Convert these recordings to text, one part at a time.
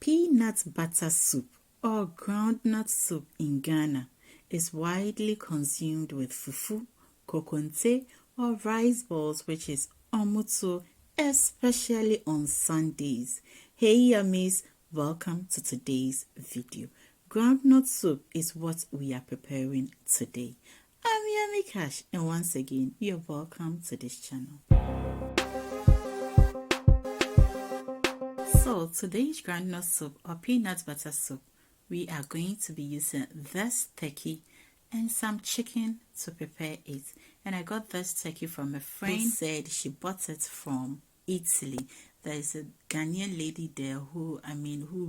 Peanut butter soup or groundnut soup in Ghana is widely consumed with fufu, kokonte, or rice balls, which is omuto, especially on Sundays. Hey yummies, welcome to today's video. Groundnut soup is what we are preparing today. I'm Yummy Cash, and once again, you're welcome to this channel. So today's groundnut soup or peanut butter soup, we are going to be using this turkey and some chicken to prepare it. And I got this turkey from a friend who said she bought it from Italy. There is a Ghanaian lady there who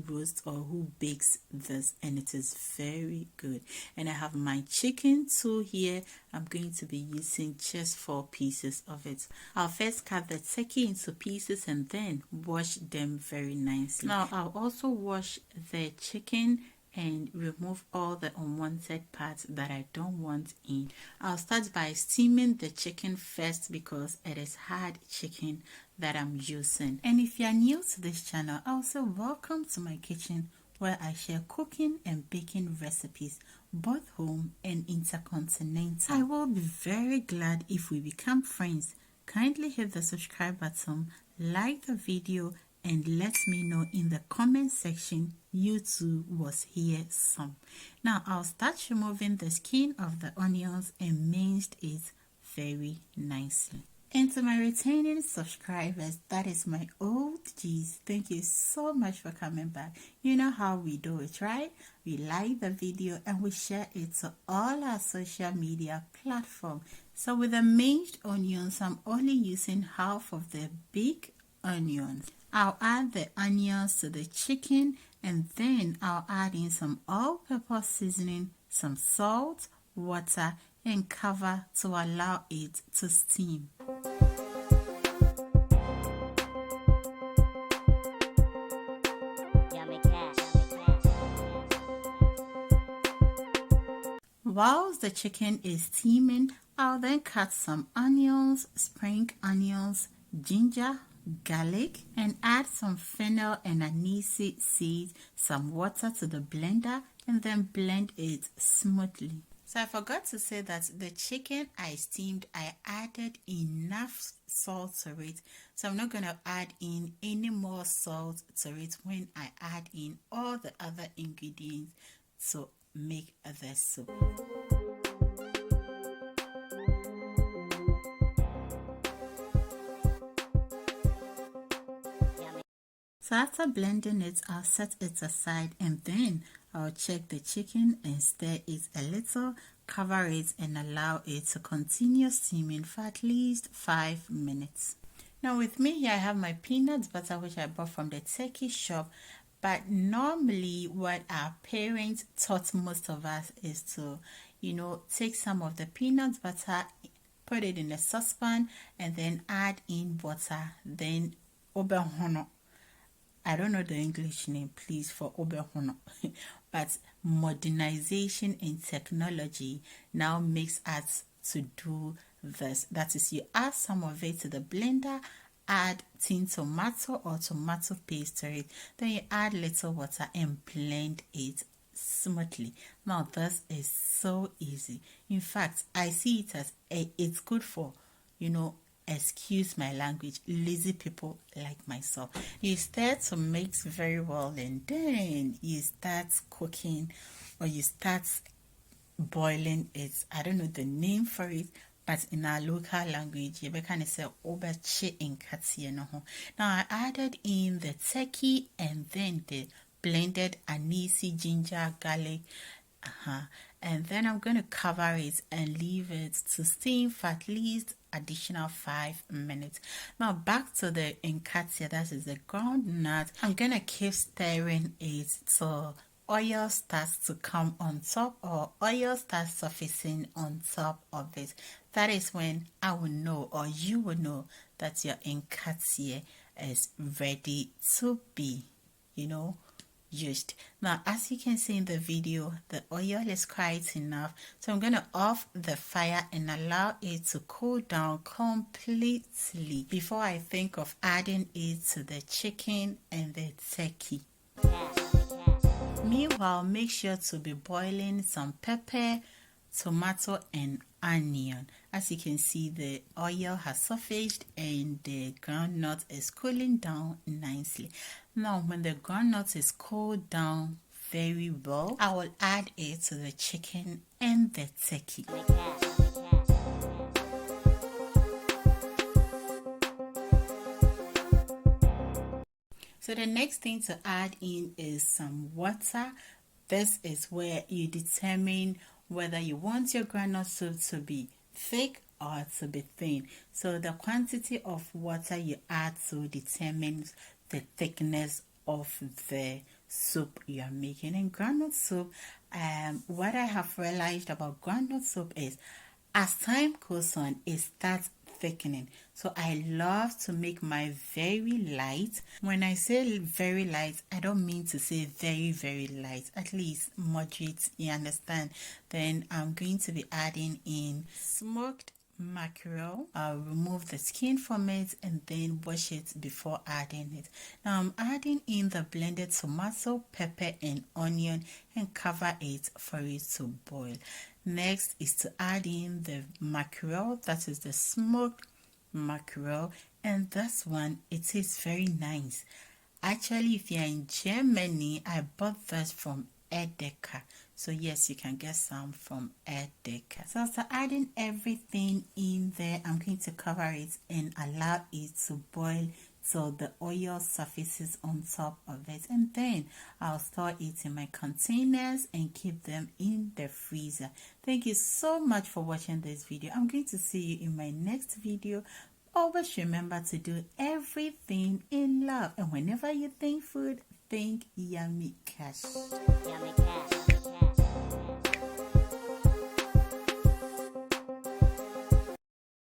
roasts or who bakes this, and it is very good. And I have my chicken too here. I'm going to be using just 4 pieces of it. I'll first cut the turkey into pieces and then wash them very nicely. Now I'll also wash the chicken and remove all the unwanted parts that I don't want in. I'll start by steaming the chicken first because it is hard chicken that I'm using. And if you are new to this channel, also welcome to my kitchen where I share cooking and baking recipes, both home and intercontinental. I will be very glad if we become friends. Kindly hit the subscribe button, like the video, and let me know in the comment section you too was here some. Now I'll start removing the skin of the onions and minced it very nicely. And to my returning subscribers, that is my OGs, thank you so much for coming back. You know how we do it, right? We like the video and we share it to all our social media platforms. So with the minced onions, I'm only using half of the big onions. I'll add the onions to the chicken and then I'll add in some all-purpose seasoning, some salt, water, and cover to allow it to steam. Whilst the chicken is steaming, I'll then cut some onions, spring onions, ginger, garlic, and add some fennel and anise seeds, some water to the blender, and then blend it smoothly. So I forgot to say that the chicken I steamed, I added enough salt to it. So I'm not going to add in any more salt to it when I add in all the other ingredients to make the soup. So after blending it, I'll set it aside and then I'll check the chicken and stir it a little, cover it and allow it to continue steaming for at least 5 minutes. Now with me here I have my peanut butter which I bought from the turkey shop, but normally what our parents taught most of us is to, take some of the peanut butter, put it in a saucepan and then add in butter, then oberhono. I don't know the English name, please, for oberhono, but modernization and technology now makes us to do this. That is, you add some of it to the blender, add tin tomato or tomato paste to it, then you add little water and blend it smoothly. Now this is so easy. In fact, I see it as it's good for, excuse my language, lazy people like myself. You start to mix very well and then you start cooking or you start boiling it. I don't know the name for it, but in our local language, you can say oberche in katia. Now I added in the turkey and then the blended anise, ginger, garlic. And then I'm going to cover it and leave it to steam for at least additional 5 minutes. Now back to the inkatia, that is the groundnut. I'm going to keep stirring it till oil starts to come on top or oil starts surfacing on top of it. That is when I will know or you will know that your inkatia is ready to be, used. Now as you can see in the video, the oil is quite enough, so I'm going to off the fire and allow it to cool down completely before I think of adding it to the chicken and the turkey. Meanwhile, make sure to be boiling some pepper, tomato and onion. As you can see, the oil has surfaced and the groundnut is cooling down nicely. Now when the groundnut is cooled down very well, I will add it to the chicken and the turkey. So the next thing to add in is some water. This is where you determine whether you want your groundnut soup to be thick or to be thin. So the quantity of water you add to determines the thickness of the soup you are making. In groundnut soup, what I have realized about groundnut soup is as time goes on, it starts thickening. So I love to make my very light. When I say very light, I don't mean to say very light, at least moderate, you understand. Then I'm going to be adding in smoked mackerel. I'll remove the skin from it and then wash it before adding it. Now I'm adding in the blended tomato, pepper and onion and cover it for it to boil. Next is to add in the mackerel, that is the smoked mackerel, and this one, it is very nice. Actually, if you're in Germany, I bought this from Edeka. So yes, you can get some from Edeka. So after adding everything in there, I'm going to cover it and allow it to boil so the oil surfaces on top of it, and then I'll store it in my containers and keep them in the freezer. Thank you so much for watching this video. I'm going to see you in my next video. Always remember to do everything in love, and whenever you think food, think yummy cash. Yummy cash.